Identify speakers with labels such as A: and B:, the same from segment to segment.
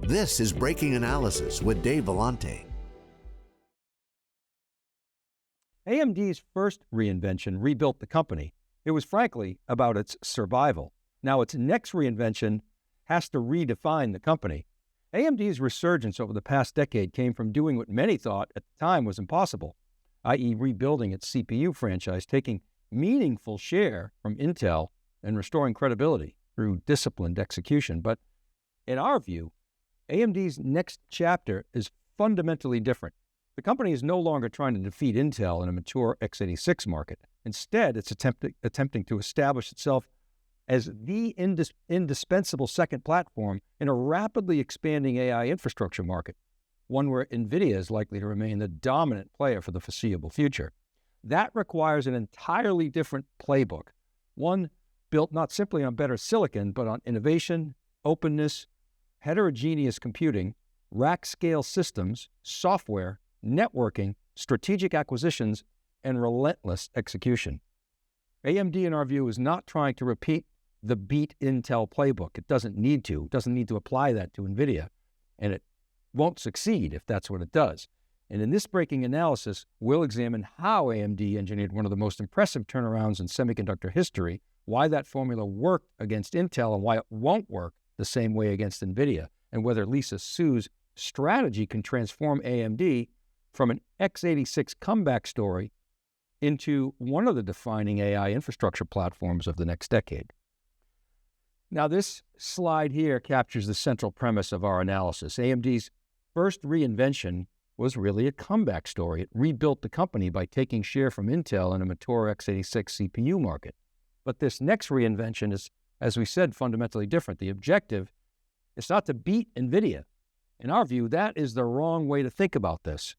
A: This is Breaking Analysis with Dave Vellante.
B: AMD's first reinvention rebuilt the company. It was frankly about its survival. Now its next reinvention has to redefine the company. AMD's resurgence over the past decade came from doing what many thought at the time was impossible, i.e. rebuilding its CPU franchise, taking meaningful share from Intel and restoring credibility through disciplined execution. But in our view, AMD's next chapter is fundamentally different. The company is no longer trying to defeat Intel in a mature x86 market. Instead, it's attempting to establish itself as the indispensable second platform in a rapidly expanding AI infrastructure market, one where NVIDIA is likely to remain the dominant player for the foreseeable future. That requires an entirely different playbook, one built not simply on better silicon, but on innovation, openness, heterogeneous computing, rack-scale systems, software, networking, strategic acquisitions, and relentless execution. AMD, in our view, is not trying to repeat the beat Intel playbook. It doesn't need to. It doesn't need to apply that to NVIDIA, and it won't succeed if that's what it does. And in this breaking analysis, we'll examine how AMD engineered one of the most impressive turnarounds in semiconductor history, why that formula worked against Intel and why it won't work the same way against NVIDIA, and whether Lisa Su's strategy can transform AMD from an x86 comeback story into one of the defining AI infrastructure platforms of the next decade. Now, this slide here captures the central premise of our analysis. AMD's first reinvention was really a comeback story. It rebuilt the company by taking share from Intel in a mature x86 CPU market. But this next reinvention is, as we said, fundamentally different. The objective is not to beat NVIDIA. In our view, that is the wrong way to think about this.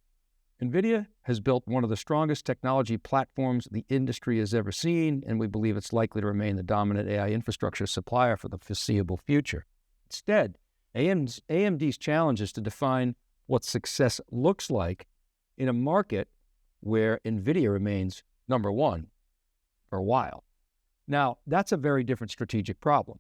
B: NVIDIA has built one of the strongest technology platforms the industry has ever seen, and we believe it's likely to remain the dominant AI infrastructure supplier for the foreseeable future. Instead, AMD's challenge is to define what success looks like in a market where NVIDIA remains number one for a while. Now, that's a very different strategic problem.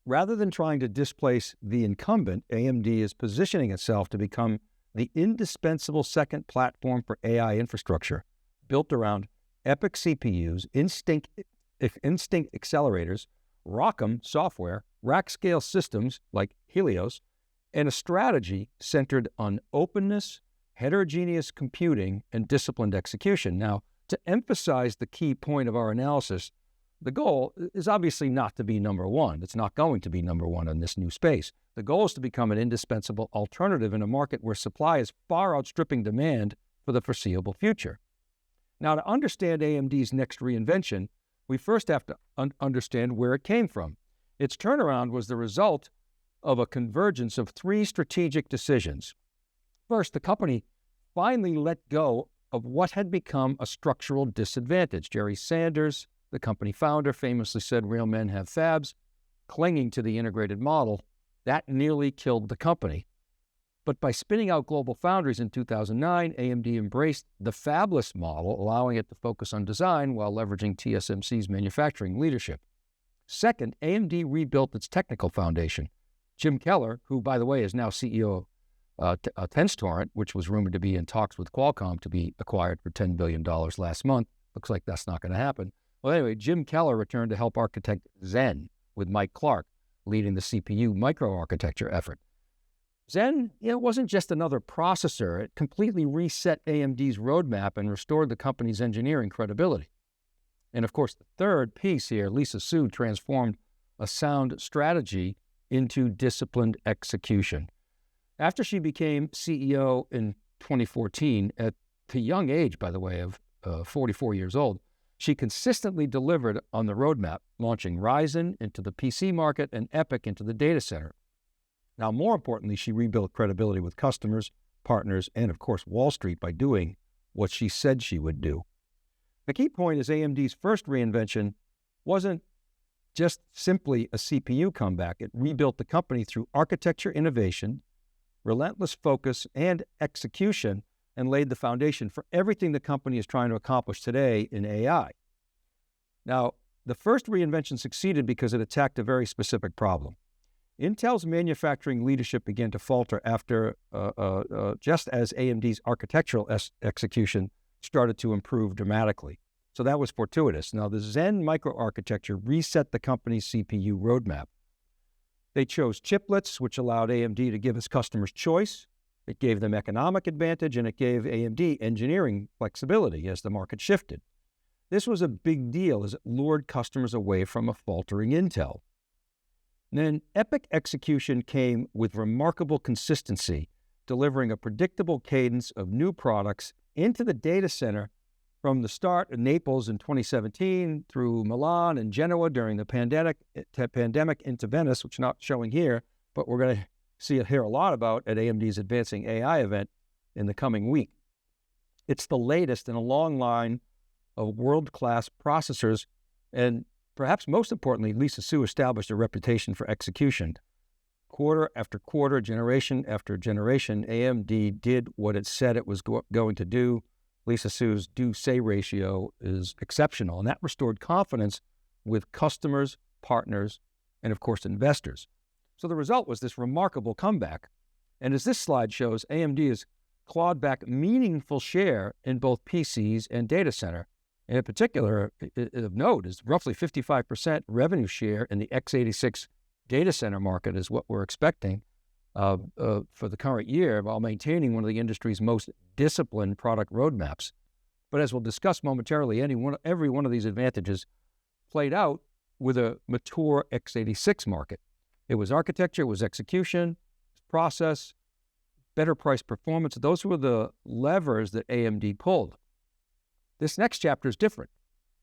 B: Rather than trying to displace the incumbent, AMD is positioning itself to become the indispensable second platform for AI infrastructure, built around EPYC CPUs, Instinct accelerators, ROCm software, rack-scale systems like Helios, and a strategy centered on openness, heterogeneous computing, and disciplined execution. Now, to emphasize the key point of our analysis, the goal is obviously not to be number one. It's not going to be number one in this new space. The goal is to become an indispensable alternative in a market where supply is far outstripping demand for the foreseeable future. Now, to understand AMD's next reinvention, we first have to understand where it came from. Its turnaround was the result of a convergence of three strategic decisions. First, the company finally let go of what had become a structural disadvantage. Jerry Sanders, the company founder, famously said, "Real men have fabs." Clinging to the integrated model, that nearly killed the company. But by spinning out Global Foundries in 2009, AMD embraced the fabless model, allowing it to focus on design while leveraging TSMC's manufacturing leadership. Second, AMD rebuilt its technical foundation. Jim Keller, who, by the way, is now CEO of Tenstorrent, which was rumored to be in talks with Qualcomm to be acquired for $10 billion last month. Looks like that's not going to happen. Well, anyway, Jim Keller returned to help architect Zen with Mike Clark, leading the CPU microarchitecture effort. Zen, wasn't just another processor. It completely reset AMD's roadmap and restored the company's engineering credibility. And of course, the third piece here, Lisa Su transformed a sound strategy into disciplined execution. After she became CEO in 2014, at the young age, by the way, of 44 years old, she consistently delivered on the roadmap, launching Ryzen into the PC market and EPYC into the data center. Now, more importantly, she rebuilt credibility with customers, partners, and of course, Wall Street by doing what she said she would do. The key point is AMD's first reinvention wasn't just simply a CPU comeback. It rebuilt the company through architecture innovation, relentless focus, and execution, and laid the foundation for everything the company is trying to accomplish today in AI. Now, the first reinvention succeeded because it attacked a very specific problem. Intel's manufacturing leadership began to falter after, just as AMD's architectural execution started to improve dramatically. So that was fortuitous. Now, the Zen microarchitecture reset the company's CPU roadmap. They chose chiplets, which allowed AMD to give its customers choice. It gave them economic advantage, and it gave AMD engineering flexibility as the market shifted. This was a big deal as it lured customers away from a faltering Intel. And then EPYC execution came with remarkable consistency, delivering a predictable cadence of new products into the data center from the start in Naples in 2017 through Milan and Genoa during the pandemic into Venice, which is not showing here, but we're going to hear a lot about at AMD's Advancing AI event in the coming week. It's the latest in a long line of world-class processors, and perhaps most importantly, Lisa Su established a reputation for execution. Quarter after quarter, generation after generation, AMD did what it said it was going to do. Lisa Su's do-say ratio is exceptional, and that restored confidence with customers, partners, and of course, investors. So the result was this remarkable comeback. And as this slide shows, AMD has clawed back meaningful share in both PCs and data center. And in particular, of note is roughly 55% revenue share in the x86 data center market is what we're expecting for the current year, while maintaining one of the industry's most disciplined product roadmaps. But as we'll discuss momentarily, every one of these advantages played out with a mature x86 market. It was architecture, it was execution, process, better price performance. Those were the levers that AMD pulled. This next chapter is different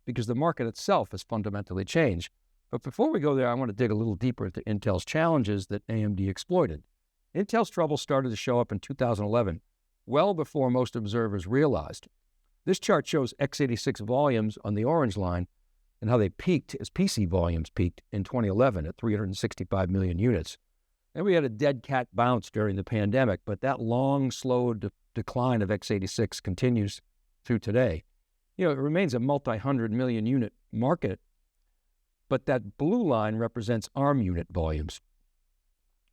B: because the market itself has fundamentally changed. But before we go there, I want to dig a little deeper into Intel's challenges that AMD exploited. Intel's trouble started to show up in 2011, well before most observers realized. This chart shows x86 volumes on the orange line and how they peaked as PC volumes peaked in 2011 at 365 million units. And we had a dead cat bounce during the pandemic, but that long, slow decline of x86 continues through today. It remains a multi-hundred million unit market, but that blue line represents ARM unit volumes.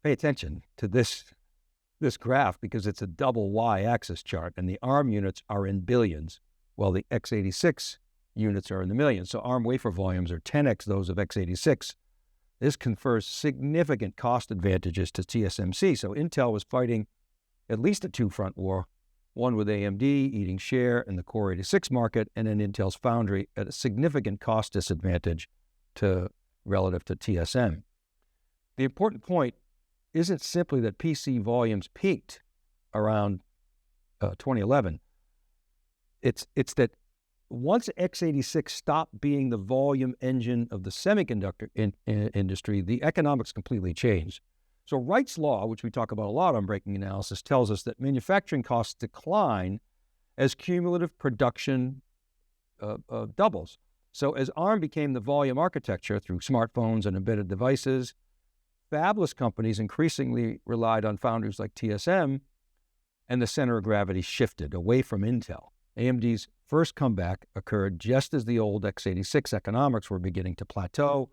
B: Pay attention to this graph because it's a double y-axis chart, and the ARM units are in billions, while the x86 units are in the millions. So ARM wafer volumes are 10x those of x86. This confers significant cost advantages to TSMC. So Intel was fighting at least a two-front war, one with AMD eating share in the Core 86 market, and then Intel's foundry at a significant cost disadvantage relative to TSM. The important point isn't simply that PC volumes peaked around 2011. It's that once x86 stopped being the volume engine of the semiconductor industry, the economics completely changed. So Wright's law, which we talk about a lot on Breaking Analysis, tells us that manufacturing costs decline as cumulative production doubles. So as ARM became the volume architecture through smartphones and embedded devices, fabless companies increasingly relied on foundries like TSM, and the center of gravity shifted away from Intel. AMD's first comeback occurred just as the old x86 economics were beginning to plateau.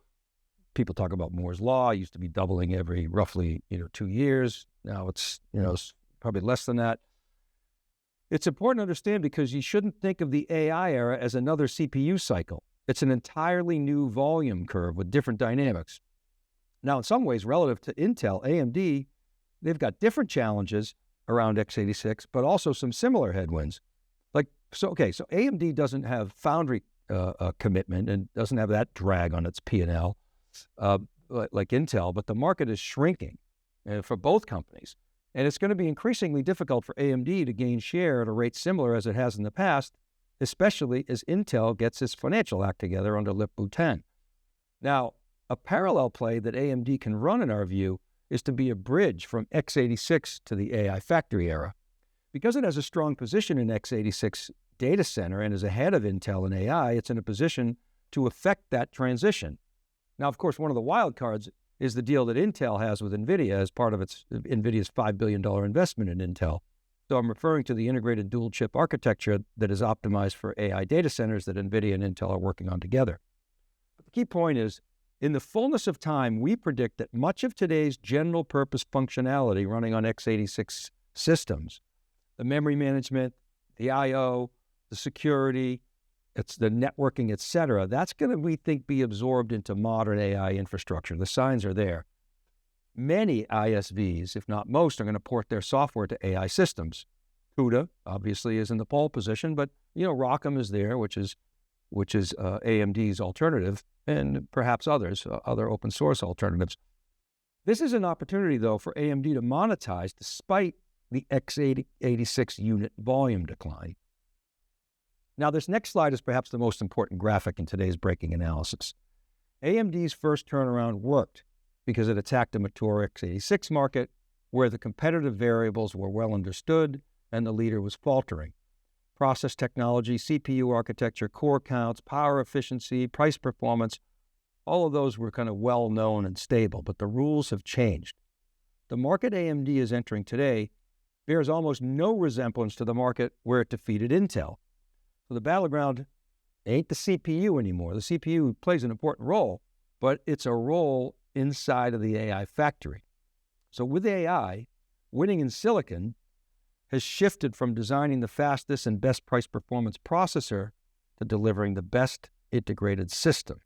B: People talk about Moore's Law. It used to be doubling every roughly 2 years. Now it's probably less than that. It's important to understand because you shouldn't think of the AI era as another CPU cycle. It's an entirely new volume curve with different dynamics. Now, in some ways, relative to Intel, AMD, they've got different challenges around x86, but also some similar headwinds. So AMD doesn't have foundry commitment and doesn't have that drag on its P&L like Intel, but the market is shrinking for both companies. And it's going to be increasingly difficult for AMD to gain share at a rate similar as it has in the past, especially as Intel gets its financial act together under Lip-Bu Tan. Now, a parallel play that AMD can run, in our view, is to be a bridge from x86 to the AI factory era. Because it has a strong position in x86 data center and is ahead of Intel in AI, it's in a position to affect that transition. Now, of course, one of the wild cards is the deal that Intel has with NVIDIA as part of NVIDIA's $5 billion investment in Intel. So I'm referring to the integrated dual chip architecture that is optimized for AI data centers that NVIDIA and Intel are working on together. But the key point is In the fullness of time, we predict that much of today's general purpose functionality running on x86 systems, the memory management, the I/O, the security, it's the networking, et cetera, that's going to, we think, be absorbed into modern AI infrastructure. The signs are there. Many ISVs, if not most, are going to port their software to AI systems. CUDA obviously is in the pole position, but ROCm is there, which is AMD's alternative, and perhaps others, other open source alternatives. This is an opportunity, though, for AMD to monetize despite the x86 unit volume decline. Now, this next slide is perhaps the most important graphic in today's breaking analysis. AMD's first turnaround worked because it attacked a mature x86 market where the competitive variables were well understood and the leader was faltering. Process technology, CPU architecture, core counts, power efficiency, price performance, all of those were kind of well known and stable, but the rules have changed. The market AMD is entering today bears almost no resemblance to the market where it defeated Intel. So the battleground ain't the CPU anymore. The CPU plays an important role, but it's a role inside of the AI factory. So with AI, winning in silicon has shifted from designing the fastest and best price performance processor to delivering the best integrated system.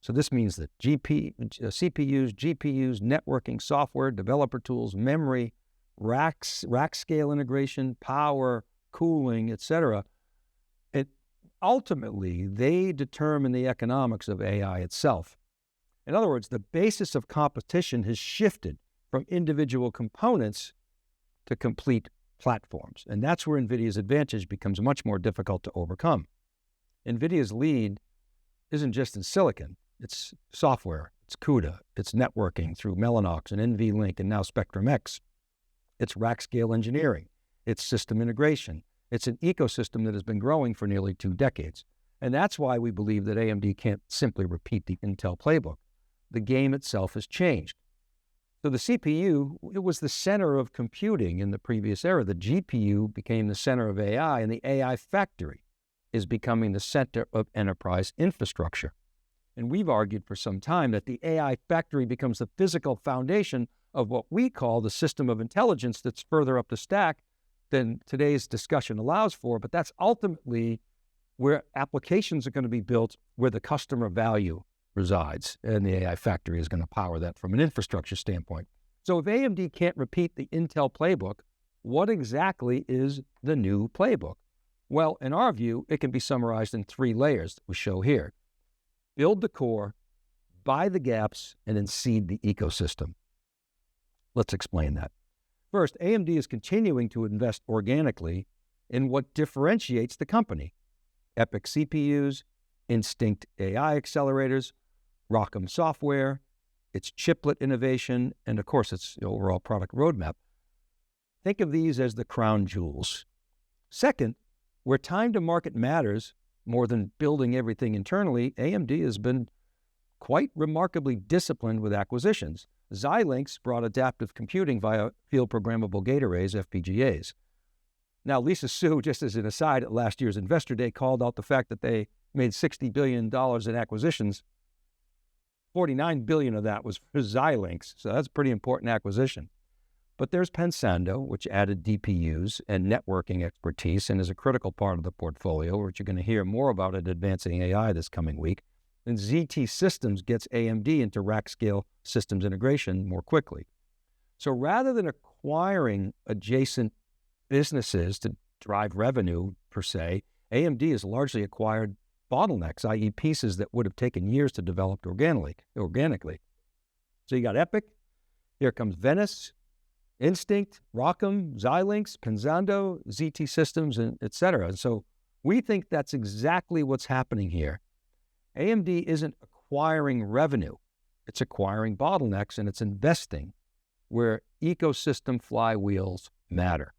B: So this means that CPUs, GPUs, networking, software, developer tools, memory, rack scale integration, power, cooling, etc. Ultimately, they determine the economics of AI itself. In other words, the basis of competition has shifted from individual components to complete platforms. And that's where NVIDIA's advantage becomes much more difficult to overcome. NVIDIA's lead isn't just in silicon. It's software, it's CUDA, it's networking through Mellanox and NVLink and now Spectrum-X. It's rack scale engineering, it's system integration. It's an ecosystem that has been growing for nearly 2 decades. And that's why we believe that AMD can't simply repeat the Intel playbook. The game itself has changed. So the CPU, it was the center of computing in the previous era. The GPU became the center of AI, and the AI factory is becoming the center of enterprise infrastructure. And we've argued for some time that the AI factory becomes the physical foundation of what we call the system of intelligence that's further up the stack than today's discussion allows for, but that's ultimately where applications are going to be built, where the customer value resides, and the AI factory is going to power that from an infrastructure standpoint. So if AMD can't repeat the Intel playbook, what exactly is the new playbook? Well, in our view, it can be summarized in 3 layers that we show here. Build the core, buy the gaps, and then seed the ecosystem. Let's explain that. First, AMD is continuing to invest organically in what differentiates the company. EPYC CPUs, Instinct AI accelerators, ROCm software, its chiplet innovation, and of course, its overall product roadmap. Think of these as the crown jewels. Second, where time to market matters more than building everything internally, AMD has been quite remarkably disciplined with acquisitions. Xilinx brought adaptive computing via field programmable gate arrays, FPGAs. Now, Lisa Su, just as an aside, at last year's Investor Day called out the fact that they made $60 billion in acquisitions. $49 billion of that was for Xilinx, so that's a pretty important acquisition. But there's Pensando, which added DPUs and networking expertise and is a critical part of the portfolio, which you're going to hear more about at Advancing AI this coming week. And ZT Systems gets AMD into rack scale systems integration more quickly. So rather than acquiring adjacent businesses to drive revenue per se, AMD has largely acquired bottlenecks, i.e. pieces that would have taken years to develop organically. So you got EPYC, here comes Venice, Instinct, ROCm, Xilinx, Pensando, ZT Systems, and et cetera. And so we think that's exactly what's happening here. AMD isn't acquiring revenue, it's acquiring bottlenecks, and it's investing where ecosystem flywheels matter.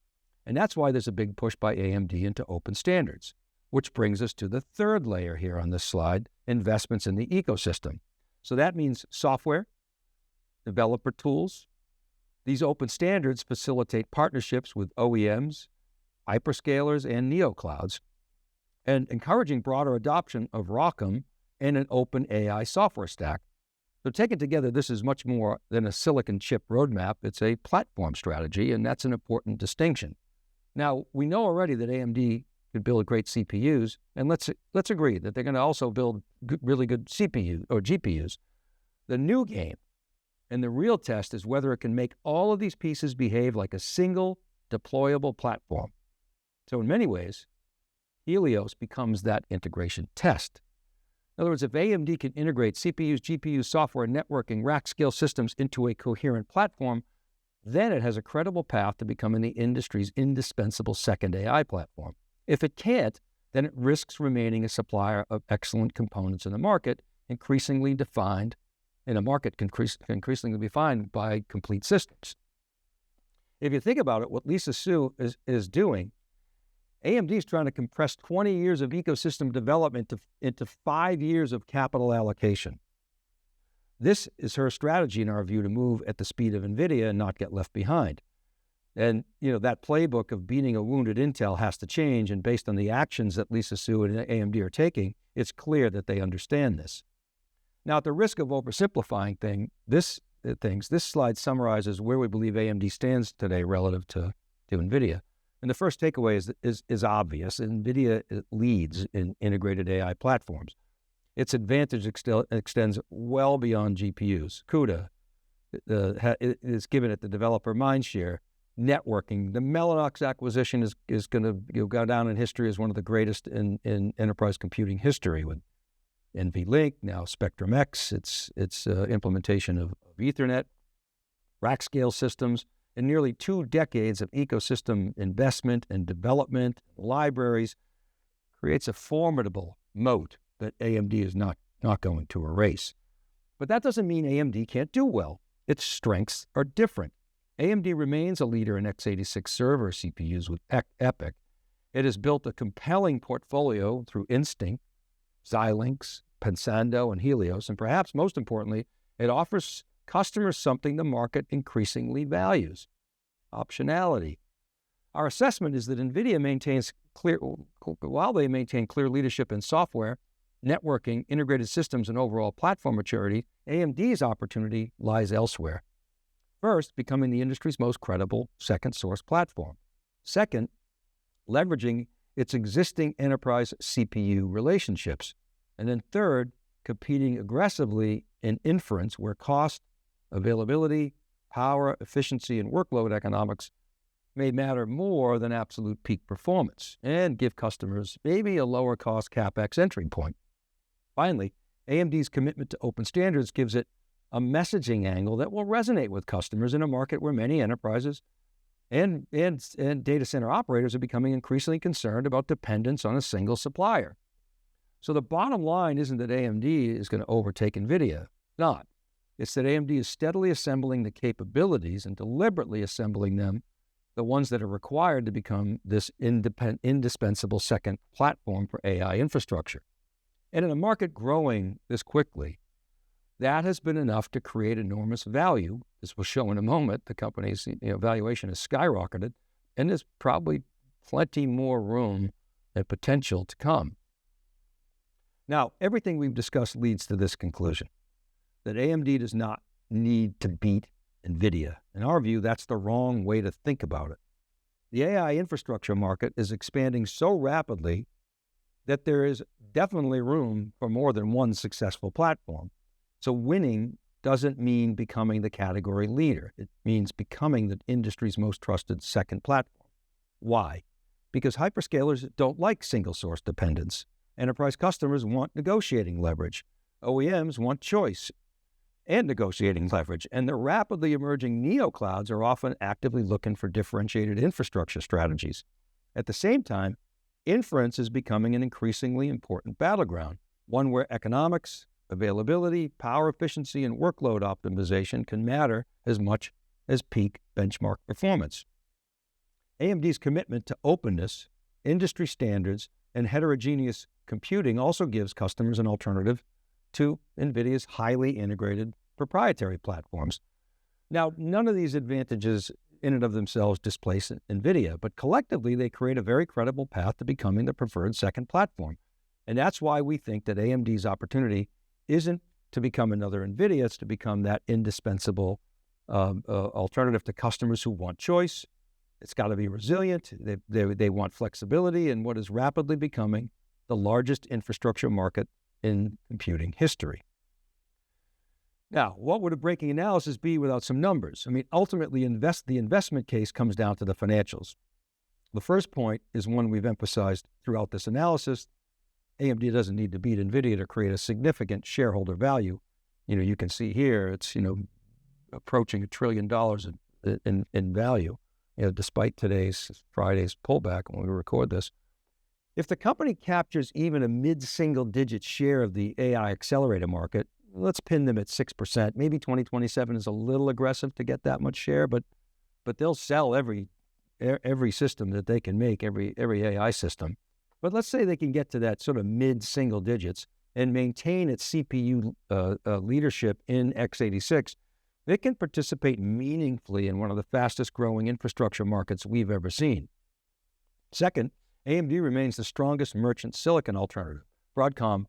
B: And that's why there's a big push by AMD into open standards, which brings us to the 3rd layer here on this slide, investments in the ecosystem. So that means software, developer tools. These open standards facilitate partnerships with OEMs, hyperscalers, and neoclouds, and encouraging broader adoption of ROCm and an open AI software stack. So taken together, this is much more than a silicon chip roadmap. It's a platform strategy, and that's an important distinction. Now, we know already that AMD can build great CPUs, and let's agree that they're going to also build really good CPU or GPUs. The new game and the real test is whether it can make all of these pieces behave like a single deployable platform. So in many ways, Helios becomes that integration test. In other words, if AMD can integrate CPUs, GPUs, software, networking, rack scale systems into a coherent platform, then it has a credible path to becoming the industry's indispensable second AI platform. If it can't, then it risks remaining a supplier of excellent components in the market, increasingly defined in a market increasingly defined by complete systems. If you think about it, what Lisa Su is doing, AMD is trying to compress 20 years of ecosystem development into 5 years of capital allocation. This is her strategy, in our view, to move at the speed of NVIDIA and not get left behind. And, that playbook of beating a wounded Intel has to change, and based on the actions that Lisa Su and AMD are taking, it's clear that they understand this. Now, at the risk of oversimplifying things, this slide summarizes where we believe AMD stands today relative to NVIDIA. And the first takeaway is obvious. NVIDIA leads in integrated AI platforms. Its advantage extends well beyond GPUs. CUDA is given it the developer mindshare. Networking. The Mellanox acquisition is going to go down in history as one of the greatest in enterprise computing history, with NVLink, now Spectrum X, its implementation of Ethernet, rack scale systems, and nearly 2 decades of ecosystem investment and development, libraries, creates a formidable moat that AMD is not going to erase. But that doesn't mean AMD can't do well. Its strengths are different. AMD remains a leader in x86 server CPUs with EPYC. It has built a compelling portfolio through Instinct, Xilinx, Pensando, and Helios, and perhaps most importantly, it offers customers something the market increasingly values: optionality. Our assessment is that NVIDIA while they maintain clear leadership in software, networking, integrated systems, and overall platform maturity, AMD's opportunity lies elsewhere. First, becoming the industry's most credible second source platform. Second, leveraging its existing enterprise CPU relationships. And then third, competing aggressively in inference where cost, availability, power, efficiency, and workload economics may matter more than absolute peak performance and give customers maybe a lower cost CapEx entry point. Finally, AMD's commitment to open standards gives it a messaging angle that will resonate with customers in a market where many enterprises and data center operators are becoming increasingly concerned about dependence on a single supplier. So the bottom line isn't that AMD is going to overtake NVIDIA. It's not. It's that AMD is steadily assembling the capabilities and deliberately assembling them, the ones that are required to become this indispensable second platform for AI infrastructure. And in a market growing this quickly, that has been enough to create enormous value. As we'll show in a moment, the company's valuation has skyrocketed, and there's probably plenty more room and potential to come. Now, everything we've discussed leads to this conclusion, that AMD does not need to beat NVIDIA. In our view, that's the wrong way to think about it. The AI infrastructure market is expanding so rapidly that there is definitely room for more than one successful platform. So winning doesn't mean becoming the category leader. It means becoming the industry's most trusted second platform. Why? Because hyperscalers don't like single source dependence. Enterprise customers want negotiating leverage. OEMs want choice and negotiating leverage. And the rapidly emerging neoclouds are often actively looking for differentiated infrastructure strategies. At the same time, inference is becoming an increasingly important battleground, one where economics, availability, power efficiency, and workload optimization can matter as much as peak benchmark performance. AMD's commitment to openness, industry standards, and heterogeneous computing also gives customers an alternative to NVIDIA's highly integrated proprietary platforms. Now, none of these advantages in and of themselves displace NVIDIA, but collectively they create a very credible path to becoming the preferred second platform. And that's why we think that AMD's opportunity isn't to become another NVIDIA. It's to become that indispensable alternative to customers who want choice. It's got to be resilient. They want flexibility in what is rapidly becoming the largest infrastructure market in computing history. Now, what would a breaking analysis be without some numbers? I mean, ultimately, the investment case comes down to the financials. The first point is one we've emphasized throughout this analysis. AMD doesn't need to beat NVIDIA to create a significant shareholder value. You can see here, it's, approaching $1 trillion in value, despite Friday's pullback when we record this. If the company captures even a mid-single digit share of the AI accelerator market, let's pin them at 6%. Maybe 2027 is a little aggressive to get that much share, but they'll sell every system that they can make, every AI system. But let's say they can get to that sort of mid-single digits and maintain its CPU leadership in x86. They can participate meaningfully in one of the fastest growing infrastructure markets we've ever seen. Second, AMD remains the strongest merchant silicon alternative. Broadcom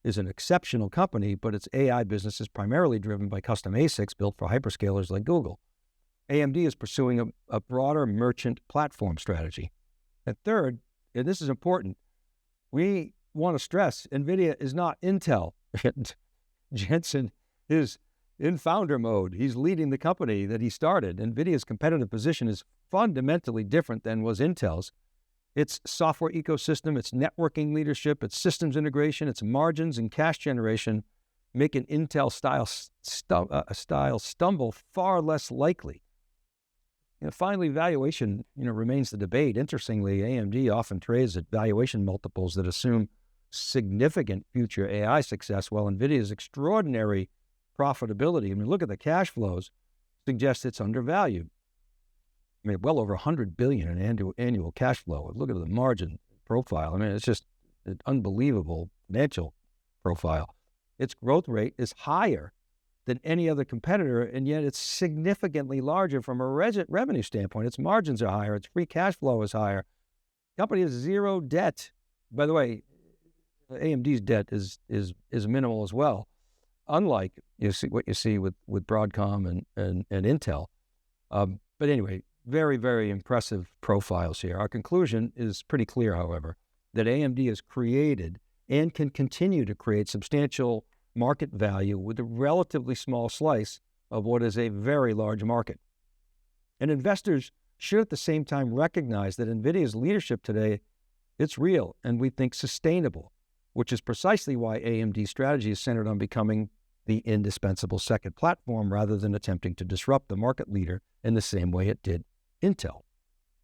B: is an exceptional company, but its AI business is primarily driven by custom ASICs built for hyperscalers like Google. AMD is pursuing a broader merchant platform strategy. And third, and this is important, we want to stress NVIDIA is not Intel. Jensen is in founder mode. He's leading the company that he started. NVIDIA's competitive position is fundamentally different than was Intel's. Its software ecosystem, its networking leadership, its systems integration, its margins and cash generation make an Intel style stumble far less likely. Finally, valuation, remains the debate. Interestingly, AMD often trades at valuation multiples that assume significant future AI success, while NVIDIA's extraordinary profitability, look at the cash flows, suggests it's undervalued. Well over $100 billion in annual cash flow. Look at the margin profile. It's just an unbelievable financial profile. Its growth rate is higher than any other competitor, and yet it's significantly larger from a revenue standpoint. Its margins are higher. Its free cash flow is higher. The company has zero debt. By the way, AMD's debt is minimal as well, unlike what you see with Broadcom and Intel. But anyway, very, very impressive profiles here. Our conclusion is pretty clear, however, that AMD has created and can continue to create substantial market value with a relatively small slice of what is a very large market. And investors should at the same time recognize that NVIDIA's leadership today, it's real and we think sustainable, which is precisely why AMD's strategy is centered on becoming the indispensable second platform rather than attempting to disrupt the market leader in the same way it did Intel.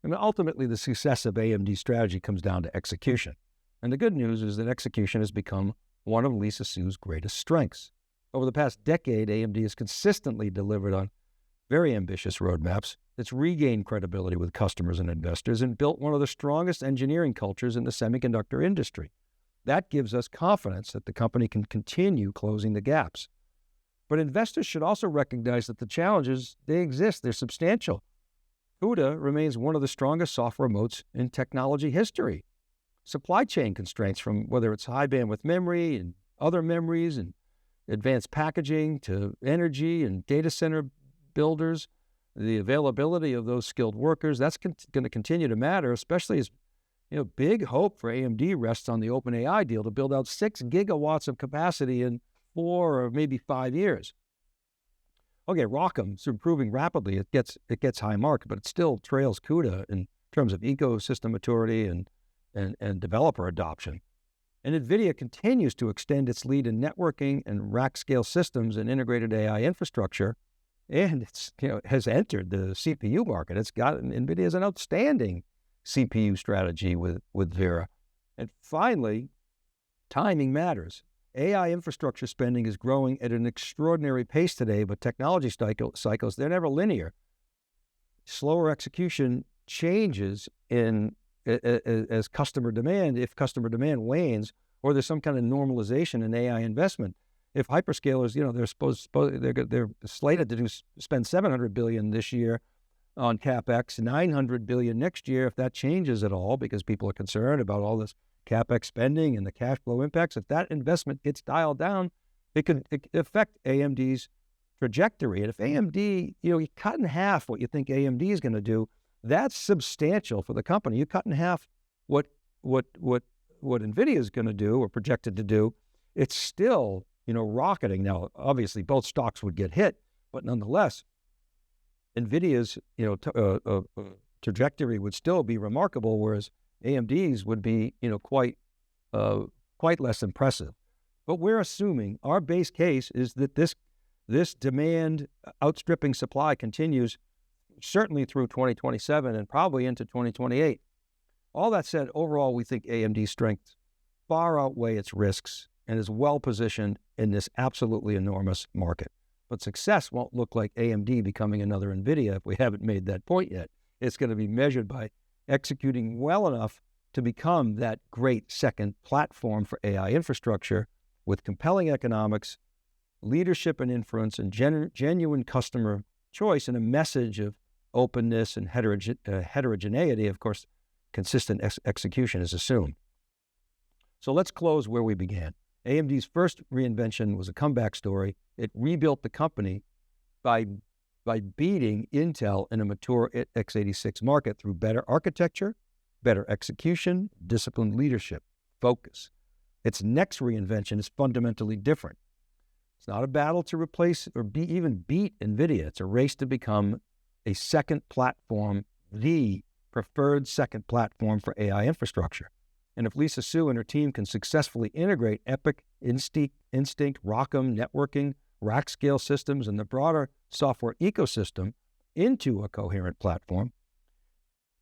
B: Ultimately, the success of AMD's strategy comes down to execution. And the good news is that execution has become one of Lisa Su's greatest strengths. Over the past decade, AMD has consistently delivered on very ambitious roadmaps. It's regained credibility with customers and investors and built one of the strongest engineering cultures in the semiconductor industry. That gives us confidence that the company can continue closing the gaps. But investors should also recognize that the challenges, they exist, they're substantial. CUDA remains one of the strongest software moats in technology history. Supply chain constraints, from whether it's high bandwidth memory and other memories and advanced packaging to energy and data center builders, the availability of those skilled workers, that's going to continue to matter, especially as big hope for AMD rests on the OpenAI deal to build out 6 gigawatts of capacity in 4 or maybe 5 years. Okay, ROCm is improving rapidly. It gets high mark, but it still trails CUDA in terms of ecosystem maturity and developer adoption. And NVIDIA continues to extend its lead in networking and rack-scale systems and integrated AI infrastructure, and it's has entered the CPU market. NVIDIA has an outstanding CPU strategy with Vera. And finally, timing matters. AI infrastructure spending is growing at an extraordinary pace today, but technology cycles, they're never linear. Slower execution changes as customer demand, if customer demand wanes, or there's some kind of normalization in AI investment. If hyperscalers, they're slated to spend $700 billion this year on CapEx, $900 billion next year. If that changes at all, because people are concerned about all this CapEx spending and the cash flow impacts, if that investment gets dialed down, It could affect AMD's trajectory. And if AMD, you cut in half what you think AMD is going to do, that's substantial for the company. You cut in half what NVIDIA is going to do or projected to do, it's still, rocketing. Now, obviously, both stocks would get hit, but nonetheless, NVIDIA's, trajectory would still be remarkable, whereas AMD's would be, quite less impressive. But we're assuming our base case is that this demand outstripping supply continues certainly through 2027 and probably into 2028. All that said, overall, we think AMD's strengths far outweigh its risks and is well positioned in this absolutely enormous market. But success won't look like AMD becoming another NVIDIA if we haven't made that point yet. It's going to be measured by executing well enough to become that great second platform for AI infrastructure with compelling economics, leadership and influence, and genuine customer choice, and a message of openness and heterogeneity. Of course, consistent execution is assumed. So let's close where we began. AMD's first reinvention was a comeback story. It rebuilt the company by beating Intel in a mature x86 market through better architecture, better execution, disciplined leadership, focus. Its next reinvention is fundamentally different. It's not a battle to replace or even beat NVIDIA. It's a race to become a second platform, the preferred second platform for AI infrastructure. And if Lisa Su and her team can successfully integrate EPYC, Instinct, ROCm, networking, rack scale systems, and the broader software ecosystem into a coherent platform,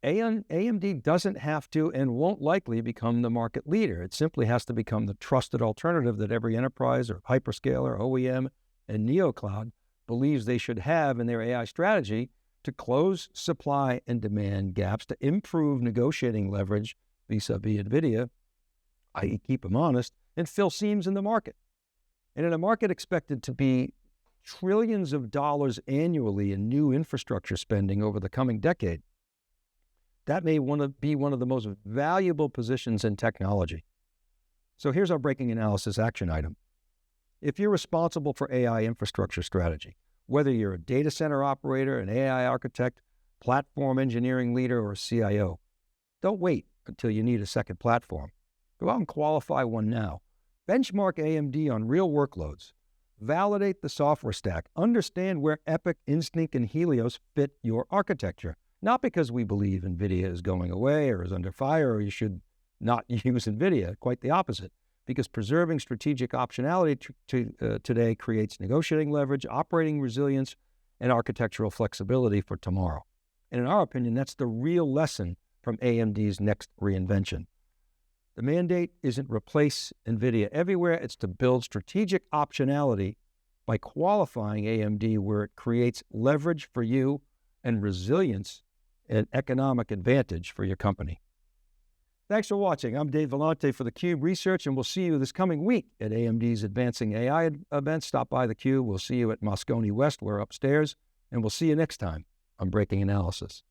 B: AMD doesn't have to and won't likely become the market leader. It simply has to become the trusted alternative that every enterprise or hyperscaler, OEM, and neocloud believes they should have in their AI strategy to close supply and demand gaps, to improve negotiating leverage vis-a-vis NVIDIA, i.e. keep them honest, and fill seams in the market. And in a market expected to be trillions of dollars annually in new infrastructure spending over the coming decade, that may be one of the most valuable positions in technology. So here's our breaking analysis action item. If you're responsible for AI infrastructure strategy, whether you're a data center operator, an AI architect, platform engineering leader, or a CIO, don't wait until you need a second platform. Go out and qualify one now. Benchmark AMD on real workloads. Validate the software stack. Understand where EPYC, Instinct, and Helios fit your architecture. Not because we believe NVIDIA is going away or is under fire or you should not use NVIDIA, quite the opposite. Because preserving strategic optionality today creates negotiating leverage, operating resilience, and architectural flexibility for tomorrow. And in our opinion, that's the real lesson from AMD's next reinvention. The mandate isn't replace NVIDIA everywhere, it's to build strategic optionality by qualifying AMD where it creates leverage for you and resilience and economic advantage for your company. Thanks for watching. I'm Dave Vellante for theCUBE Research, and we'll see you this coming week at AMD's Advancing AI event. Stop by theCUBE. We'll see you at Moscone West. We're upstairs, and we'll see you next time on Breaking Analysis.